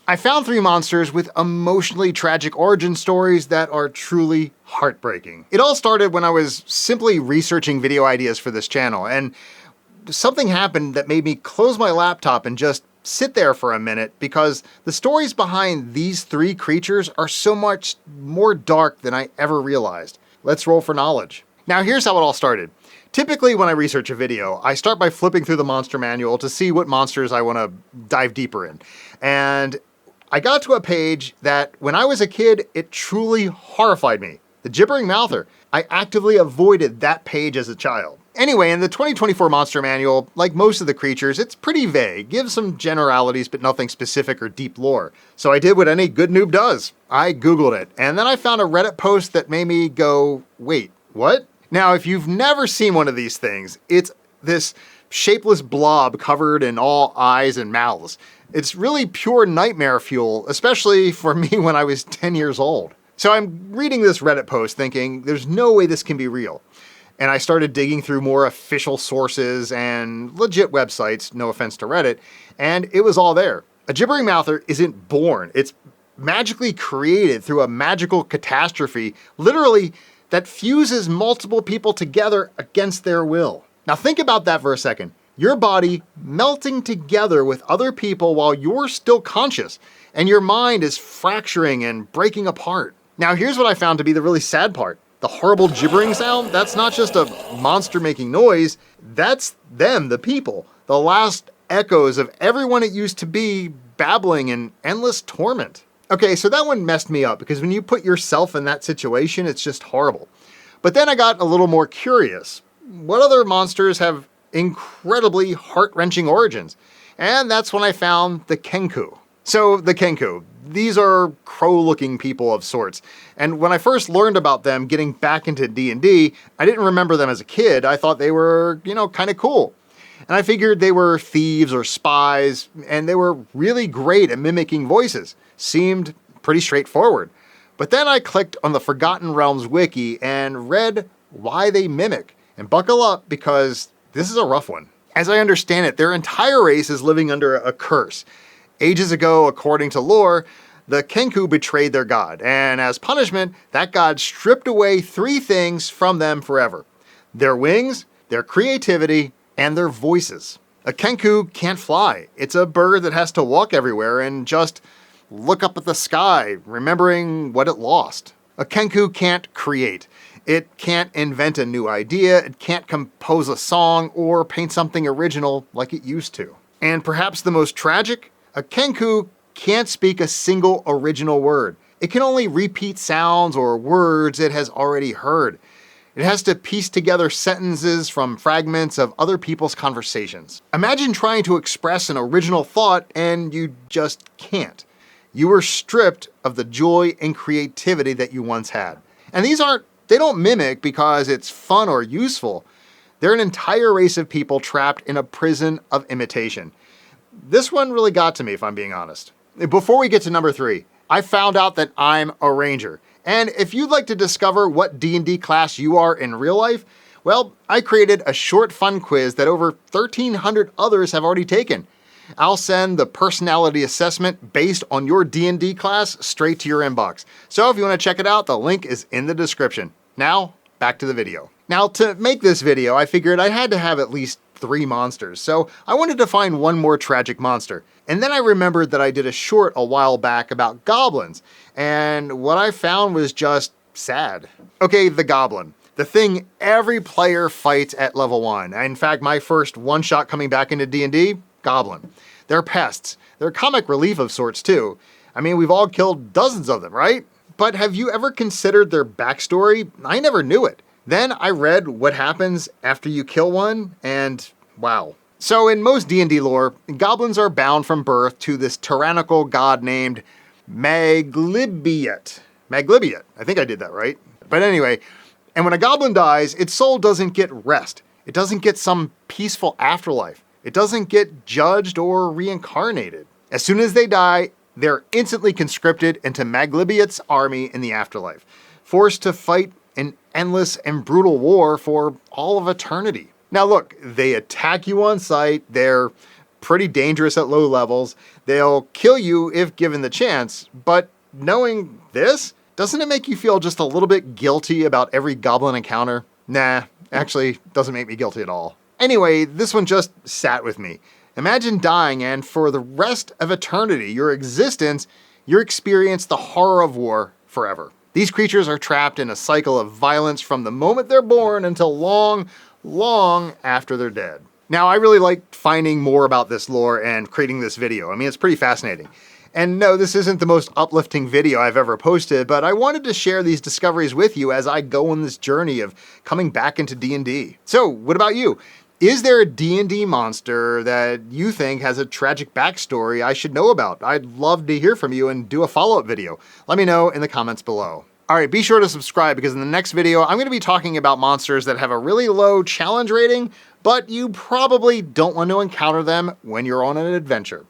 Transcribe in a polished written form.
I found 3 monsters with emotionally tragic origin stories that are truly heartbreaking. It all started when I was simply researching video ideas for this channel, and something happened that made me close my laptop and just sit there for a minute, because the stories behind these 3 creatures are so much more dark than I ever realized. Let's roll for knowledge. Now here's how it all started. Typically when I research a video, I start by flipping through the monster manual to see what monsters I want to dive deeper in. And I got to a page that, when I was a kid, it truly horrified me. The Jibbering Mouther. I actively avoided that page as a child. Anyway, in the 2024 Monster Manual, like most of the creatures, it's pretty vague, gives some generalities but nothing specific or deep lore. So I did what any good noob does. I Googled it, and then I found a Reddit post that made me go, wait, what? Now, if you've never seen one of these things, it's this shapeless blob covered in all eyes and mouths. It's really pure nightmare fuel, especially for me when I was 10 years old. So I'm reading this Reddit post thinking, there's no way this can be real. And I started digging through more official sources and legit websites, no offense to Reddit, and it was all there. A Jibbering Mouther isn't born. It's magically created through a magical catastrophe, literally, that fuses multiple people together against their will. Now think about that for a second. Your body melting together with other people while you're still conscious, and your mind is fracturing and breaking apart. Now here's what I found to be the really sad part. The horrible gibbering sound, that's not just a monster making noise, that's them, the people. The last echoes of everyone it used to be babbling in endless torment. Okay, so that one messed me up, because when you put yourself in that situation, it's just horrible. But then I got a little more curious. What other monsters have incredibly heart-wrenching origins? And that's when I found the kenku. So the kenku, these are crow-looking people of sorts. And when I first learned about them getting back into D&D, I didn't remember them as a kid. I thought they were, kind of cool. And I figured they were thieves or spies, and they were really great at mimicking voices. Seemed pretty straightforward. But then I clicked on the Forgotten Realms wiki and read why they mimic. And buckle up, because this is a rough one. As I understand it, their entire race is living under a curse. Ages ago, according to lore, the kenku betrayed their god, and as punishment, that god stripped away 3 things from them forever. Their wings, their creativity, and their voices. A kenku can't fly. It's a bird that has to walk everywhere and just look up at the sky, remembering what it lost. A kenku can't create. It can't invent a new idea, it can't compose a song or paint something original like it used to. And perhaps the most tragic, a kenku can't speak a single original word. It can only repeat sounds or words it has already heard. It has to piece together sentences from fragments of other people's conversations. Imagine trying to express an original thought and you just can't. You were stripped of the joy and creativity that you once had. And they don't mimic because it's fun or useful. They're an entire race of people trapped in a prison of imitation. This one really got to me, if I'm being honest. Before we get to number 3, I found out that I'm a ranger. And if you'd like to discover what D&D class you are in real life, well, I created a short fun quiz that over 1,300 others have already taken. I'll send the personality assessment based on your D&D class straight to your inbox. So if you want to check it out, the link is in the description. Now, back to the video. Now, to make this video, I figured I had to have at least 3 monsters, so I wanted to find one more tragic monster. And then I remembered that I did a short a while back about goblins, and what I found was just sad. Okay, the goblin. The thing every player fights at level 1. In fact, my first one-shot coming back into D&D, goblin. They're pests. They're comic relief of sorts too. I mean, we've all killed dozens of them, right? But have you ever considered their backstory? I never knew it. Then I read what happens after you kill one, and wow. So in most D&D lore, goblins are bound from birth to this tyrannical god named Maglibiet. Maglibiet. I think I did that right. But anyway, and when a goblin dies, its soul doesn't get rest. It doesn't get some peaceful afterlife. It doesn't get judged or reincarnated. As soon as they die, they're instantly conscripted into Maglibiet's army in the afterlife, forced to fight an endless and brutal war for all of eternity. Now look, they attack you on sight, they're pretty dangerous at low levels, They'll kill you if given the chance, but knowing this, doesn't it make you feel just a little bit guilty about every goblin encounter? Nah, actually, doesn't make me guilty at all. Anyway, this one just sat with me. Imagine dying and for the rest of eternity, your existence, you experience the horror of war forever. These creatures are trapped in a cycle of violence from the moment they're born until long, long after they're dead. Now, I really like finding more about this lore and creating this video. I mean, it's pretty fascinating. And no, this isn't the most uplifting video I've ever posted, but I wanted to share these discoveries with you as I go on this journey of coming back into D&D. So, what about you? Is there a D&D monster that you think has a tragic backstory I should know about? I'd love to hear from you and do a follow-up video. Let me know in the comments below. Alright, be sure to subscribe because in the next video, I'm going to be talking about monsters that have a really low challenge rating, but you probably don't want to encounter them when you're on an adventure.